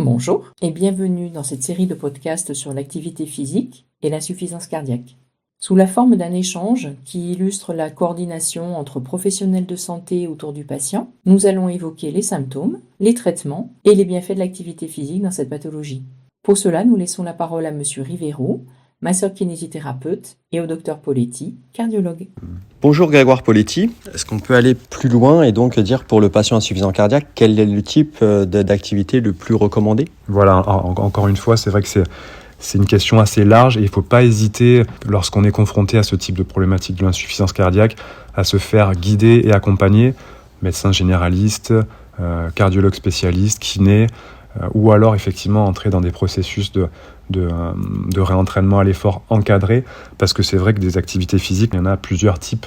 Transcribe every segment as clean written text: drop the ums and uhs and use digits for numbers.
Bonjour et bienvenue dans cette série de podcasts sur l'activité physique et l'insuffisance cardiaque. Sous la forme d'un échange qui illustre la coordination entre professionnels de santé autour du patient, nous allons évoquer les symptômes, les traitements et les bienfaits de l'activité physique dans cette pathologie. Pour cela, nous laissons la parole à Monsieur Rivero, masseur kinésithérapeute, et au Dr Poletti, cardiologue. Bonjour Grégoire Poletti. Est-ce qu'on peut aller plus loin et donc dire pour le patient insuffisant cardiaque, quel est le type d'activité le plus recommandé ? Voilà, encore une fois, c'est vrai que c'est une question assez large et il ne faut pas hésiter, lorsqu'on est confronté à ce type de problématique de l'insuffisance cardiaque, à se faire guider et accompagner, médecin généraliste, cardiologue spécialiste, kiné, ou alors effectivement entrer dans des processus de réentraînement à l'effort encadré, parce que c'est vrai que des activités physiques, il y en a plusieurs types.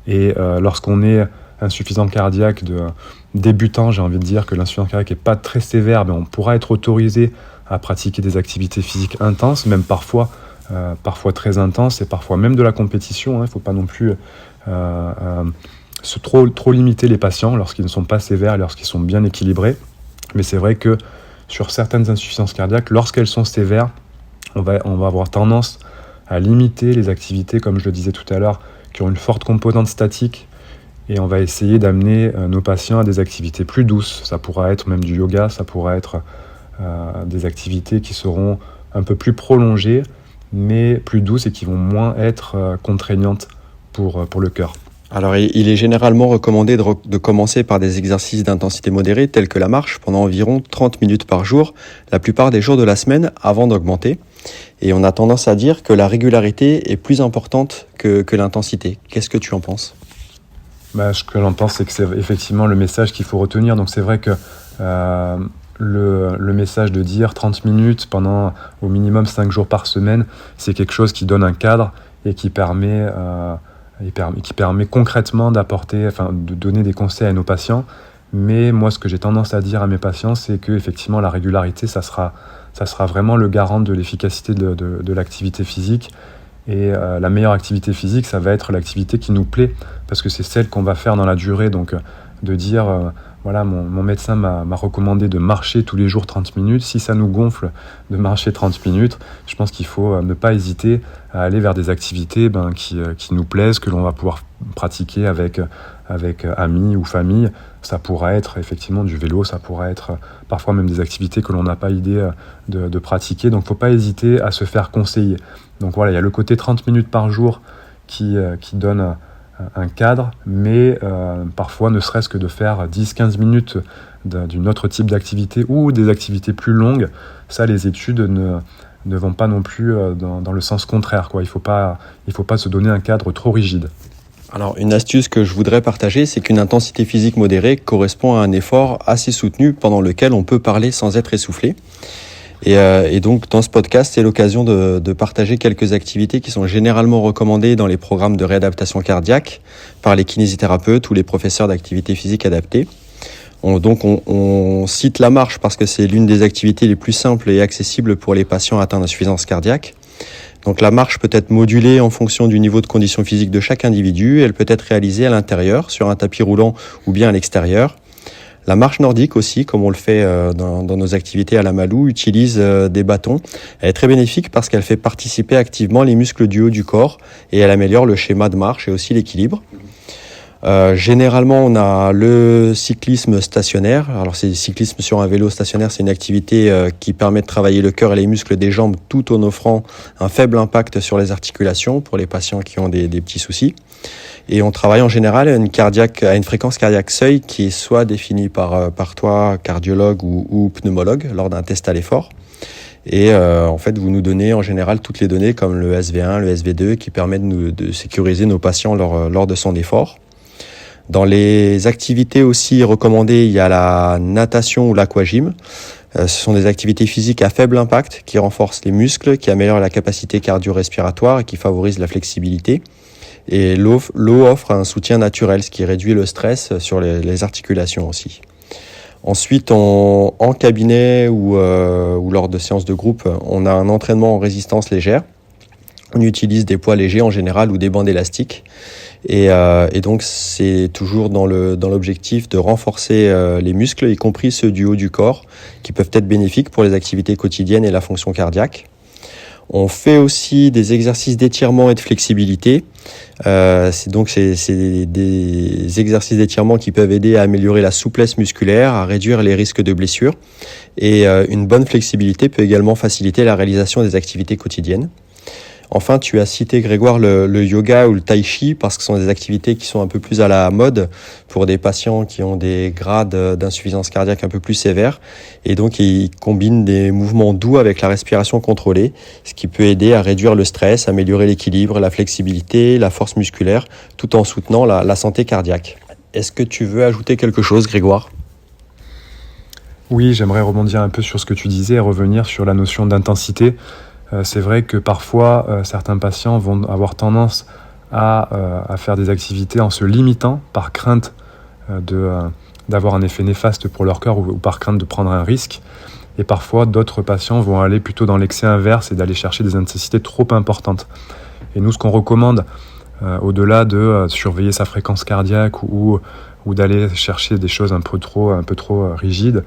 Et lorsqu'on est insuffisant cardiaque débutant, j'ai envie de dire que l'insuffisance cardiaque n'est pas très sévère, mais on pourra être autorisé à pratiquer des activités physiques intenses, même parfois très intenses, et parfois même de la compétition. Il ne faut pas non plus trop limiter les patients lorsqu'ils ne sont pas sévères et lorsqu'ils sont bien équilibrés. Mais c'est vrai que sur certaines insuffisances cardiaques, lorsqu'elles sont sévères, on va avoir tendance à limiter les activités, comme je le disais tout à l'heure, qui ont une forte composante statique, et on va essayer d'amener nos patients à des activités plus douces. Ça pourra être même du yoga, ça pourra être des activités qui seront un peu plus prolongées, mais plus douces et qui vont moins être contraignantes pour le cœur. Alors, il est généralement recommandé de commencer par des exercices d'intensité modérée, tels que la marche, pendant environ 30 minutes par jour, la plupart des jours de la semaine, avant d'augmenter. Et on a tendance à dire que la régularité est plus importante que l'intensité. Qu'est-ce que tu en penses ? Ce que j'en pense, c'est que c'est effectivement le message qu'il faut retenir. Donc c'est vrai que le message de dire 30 minutes pendant au minimum 5 jours par semaine, c'est quelque chose qui donne un cadre et qui permet concrètement de donner des conseils à nos patients. Mais moi, ce que j'ai tendance à dire à mes patients, c'est que effectivement la régularité, ça sera vraiment le garant de l'efficacité de l'activité physique. Et la meilleure activité physique, ça va être l'activité qui nous plaît, parce que c'est celle qu'on va faire dans la durée. Donc de dire, voilà, mon médecin m'a recommandé de marcher tous les jours 30 minutes. Si ça nous gonfle de marcher 30 minutes, je pense qu'il faut ne pas hésiter à aller vers des activités qui nous plaisent, que l'on va pouvoir pratiquer avec amis ou famille. Ça pourra être effectivement du vélo, ça pourra être parfois même des activités que l'on n'a pas idée de pratiquer. Donc il ne faut pas hésiter à se faire conseiller. Donc voilà, il y a le côté 30 minutes par jour qui donne un cadre, mais parfois ne serait-ce que de faire 10-15 minutes d'un autre type d'activité ou des activités plus longues, ça les études ne vont pas non plus dans le sens contraire, quoi. Il faut pas se donner un cadre trop rigide. Alors, une astuce que je voudrais partager, c'est qu'une intensité physique modérée correspond à un effort assez soutenu pendant lequel on peut parler sans être essoufflé. Et donc, dans ce podcast, c'est l'occasion de partager quelques activités qui sont généralement recommandées dans les programmes de réadaptation cardiaque par les kinésithérapeutes ou les professeurs d'activité physique adaptée. On cite la marche parce que c'est l'une des activités les plus simples et accessibles pour les patients atteints d'insuffisance cardiaque. Donc la marche peut être modulée en fonction du niveau de condition physique de chaque individu. Elle peut être réalisée à l'intérieur, sur un tapis roulant ou bien à l'extérieur. La marche nordique aussi, comme on le fait dans nos activités à la Malou, utilise des bâtons. Elle est très bénéfique parce qu'elle fait participer activement les muscles du haut du corps et elle améliore le schéma de marche et aussi l'équilibre. Généralement, on a le cyclisme stationnaire. Alors, c'est le cyclisme sur un vélo stationnaire, c'est une activité qui permet de travailler le cœur et les muscles des jambes tout en offrant un faible impact sur les articulations pour les patients qui ont des petits soucis. Et on travaille en général à une fréquence cardiaque seuil qui est soit définie par toi, cardiologue ou pneumologue, lors d'un test à l'effort. Et en fait, vous nous donnez en général toutes les données comme le SV1, le SV2 qui permettent de sécuriser nos patients lors de son effort. Dans les activités aussi recommandées, il y a la natation ou l'aquagym. Ce sont des activités physiques à faible impact qui renforcent les muscles, qui améliorent la capacité cardio-respiratoire et qui favorisent la flexibilité. Et l'eau offre un soutien naturel, ce qui réduit le stress sur les articulations aussi. Ensuite, en cabinet ou lors de séances de groupe, on a un entraînement en résistance légère. On utilise des poids légers en général ou des bandes élastiques. Et donc c'est toujours dans l'objectif de renforcer les muscles, y compris ceux du haut du corps, qui peuvent être bénéfiques pour les activités quotidiennes et la fonction cardiaque. On fait aussi des exercices d'étirement et de flexibilité. C'est des exercices d'étirement qui peuvent aider à améliorer la souplesse musculaire, à réduire les risques de blessures. Et une bonne flexibilité peut également faciliter la réalisation des activités quotidiennes. Enfin, tu as cité, Grégoire, le yoga ou le tai chi parce que ce sont des activités qui sont un peu plus à la mode pour des patients qui ont des grades d'insuffisance cardiaque un peu plus sévères. Et donc, ils combinent des mouvements doux avec la respiration contrôlée, ce qui peut aider à réduire le stress, améliorer l'équilibre, la flexibilité, la force musculaire, tout en soutenant la santé cardiaque. Est-ce que tu veux ajouter quelque chose, Grégoire ? Oui, j'aimerais rebondir un peu sur ce que tu disais et revenir sur la notion d'intensité. C'est vrai que parfois, certains patients vont avoir tendance à faire des activités en se limitant par crainte d'avoir un effet néfaste pour leur cœur ou par crainte de prendre un risque. Et parfois, d'autres patients vont aller plutôt dans l'excès inverse et d'aller chercher des intensités trop importantes. Et nous, ce qu'on recommande, au-delà de surveiller sa fréquence cardiaque ou d'aller chercher des choses un peu trop rigides,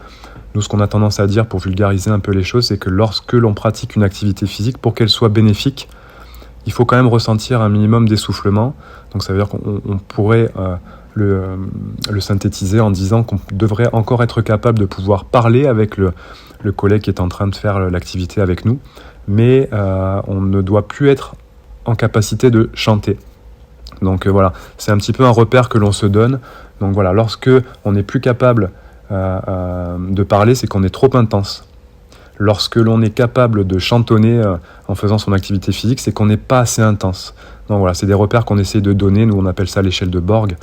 nous, ce qu'on a tendance à dire pour vulgariser un peu les choses, c'est que lorsque l'on pratique une activité physique, pour qu'elle soit bénéfique, il faut quand même ressentir un minimum d'essoufflement. Donc ça veut dire qu'on pourrait le synthétiser en disant qu'on devrait encore être capable de pouvoir parler avec le collègue qui est en train de faire l'activité avec nous, mais on ne doit plus être en capacité de chanter. Donc voilà, c'est un petit peu un repère que l'on se donne. Donc voilà, lorsque on n'est plus capable de parler, c'est qu'on est trop intense. Lorsque l'on est capable de chantonner en faisant son activité physique, c'est qu'on n'est pas assez intense. Donc voilà, c'est des repères qu'on essaie de donner, nous on appelle ça l'échelle de Borg.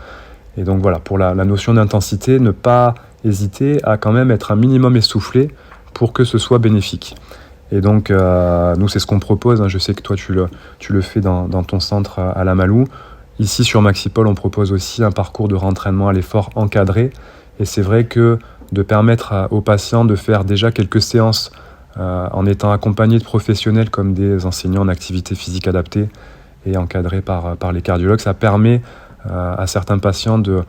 Et donc voilà, pour la notion d'intensité, ne pas hésiter à quand même être un minimum essoufflé pour que ce soit bénéfique. Et donc nous c'est ce qu'on propose, hein. Je sais que toi tu le fais dans ton centre à La Malou. Ici sur Maxipol, on propose aussi un parcours de rentraînement à l'effort encadré. Et c'est vrai que de permettre aux patients de faire déjà quelques séances en étant accompagnés de professionnels comme des enseignants en activité physique adaptée et encadrés par les cardiologues, ça permet à certains patients de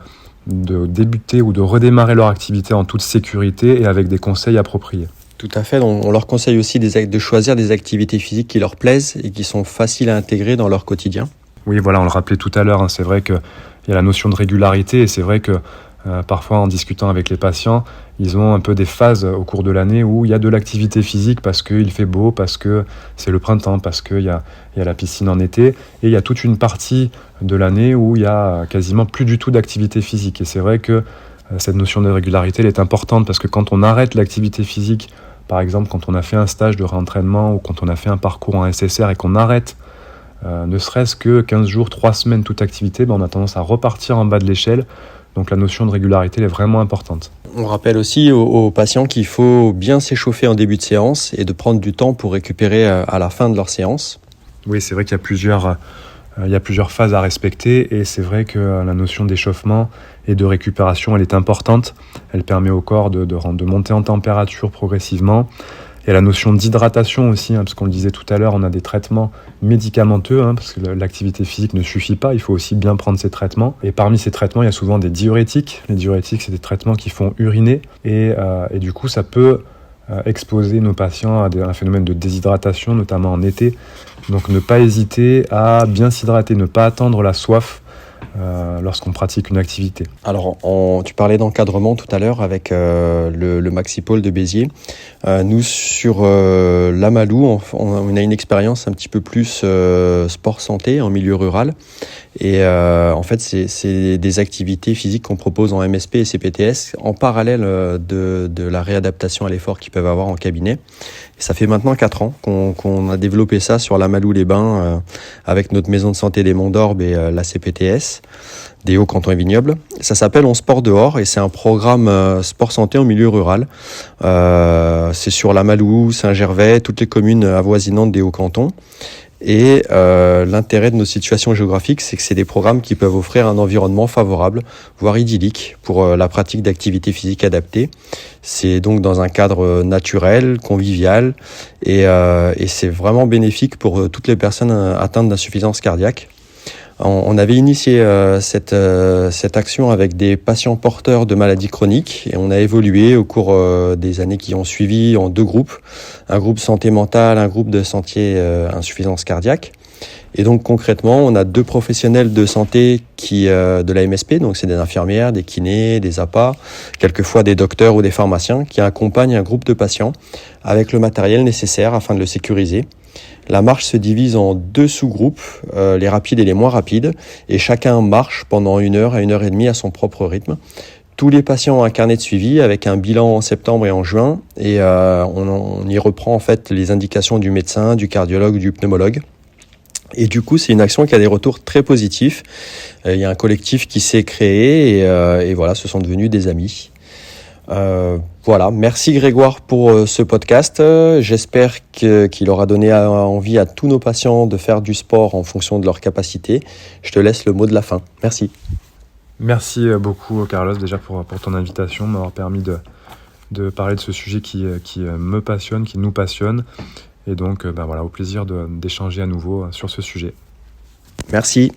débuter ou de redémarrer leur activité en toute sécurité et avec des conseils appropriés. Tout à fait, on leur conseille aussi de choisir des activités physiques qui leur plaisent et qui sont faciles à intégrer dans leur quotidien. Oui, voilà, on le rappelait tout à l'heure, hein, c'est vrai qu'il y a la notion de régularité et c'est vrai que parfois, en discutant avec les patients, ils ont un peu des phases au cours de l'année où il y a de l'activité physique parce qu'il fait beau, parce que c'est le printemps, parce qu'il y a la piscine en été. Et il y a toute une partie de l'année où il y a quasiment plus du tout d'activité physique. Et c'est vrai que cette notion de régularité, elle est importante parce que quand on arrête l'activité physique, par exemple quand on a fait un stage de réentraînement ou quand on a fait un parcours en SSR et qu'on arrête ne serait-ce que 15 jours, 3 semaines toute activité, on a tendance à repartir en bas de l'échelle. Donc la notion de régularité elle est vraiment importante. On rappelle aussi aux patients qu'il faut bien s'échauffer en début de séance et de prendre du temps pour récupérer à la fin de leur séance. Oui, c'est vrai qu'il y a plusieurs phases à respecter et c'est vrai que la notion d'échauffement et de récupération elle est importante. Elle permet au corps de monter en température progressivement. Il y a la notion d'hydratation aussi, parce qu'on le disait tout à l'heure, on a des traitements médicamenteux, parce que l'activité physique ne suffit pas, il faut aussi bien prendre ses traitements. Et parmi ces traitements, il y a souvent des diurétiques. Les diurétiques, c'est des traitements qui font uriner, et du coup, ça peut exposer nos patients à un phénomène de déshydratation, notamment en été. Donc ne pas hésiter à bien s'hydrater, ne pas attendre la soif lorsqu'on pratique une activité. Alors, tu parlais d'encadrement tout à l'heure avec le Maxipol de Béziers. Nous, sur La Malou, on a une expérience un petit peu plus sport-santé en milieu rural. Et en fait, c'est des activités physiques qu'on propose en MSP et CPTS en parallèle de la réadaptation à l'effort qu'ils peuvent avoir en cabinet. Et ça fait maintenant 4 ans qu'on a développé ça sur La Malou-les-Bains avec notre maison de santé des Monts d'Orbe et la CPTS des Hauts-Cantons et Vignobles. Ça s'appelle On Sport Dehors et c'est un programme sport-santé en milieu rural. C'est sur La Malou, Saint-Gervais, toutes les communes avoisinantes des Hauts-Cantons. Et l'intérêt de nos situations géographiques, c'est que c'est des programmes qui peuvent offrir un environnement favorable, voire idyllique, pour la pratique d'activités physiques adaptées. C'est donc dans un cadre naturel, convivial, et c'est vraiment bénéfique pour toutes les personnes atteintes d'insuffisance cardiaque. On avait initié cette action avec des patients porteurs de maladies chroniques et on a évolué au cours des années qui ont suivi en 2 groupes, un groupe santé mentale, un groupe de santé insuffisance cardiaque. Et donc concrètement, on a 2 professionnels de santé de la MSP, donc c'est des infirmières, des kinés, des APA, quelquefois des docteurs ou des pharmaciens qui accompagnent un groupe de patients avec le matériel nécessaire afin de le sécuriser. La marche se divise en 2 sous-groupes, les rapides et les moins rapides, et chacun marche pendant 1 heure à 1 heure et demie à son propre rythme. Tous les patients ont un carnet de suivi avec un bilan en septembre et en juin, et on y reprend en fait les indications du médecin, du cardiologue, du pneumologue. Et du coup, c'est une action qui a des retours très positifs. Il y a un collectif qui s'est créé et voilà, ce sont devenus des amis. Voilà, merci Grégoire pour ce podcast. J'espère qu'il aura donné envie à tous nos patients de faire du sport en fonction de leurs capacités. Je te laisse le mot de la fin. Merci. Merci beaucoup Carlos déjà pour ton invitation, m'avoir permis de parler de ce sujet qui me passionne, qui nous passionne. Et donc voilà, au plaisir d'échanger à nouveau sur ce sujet. Merci.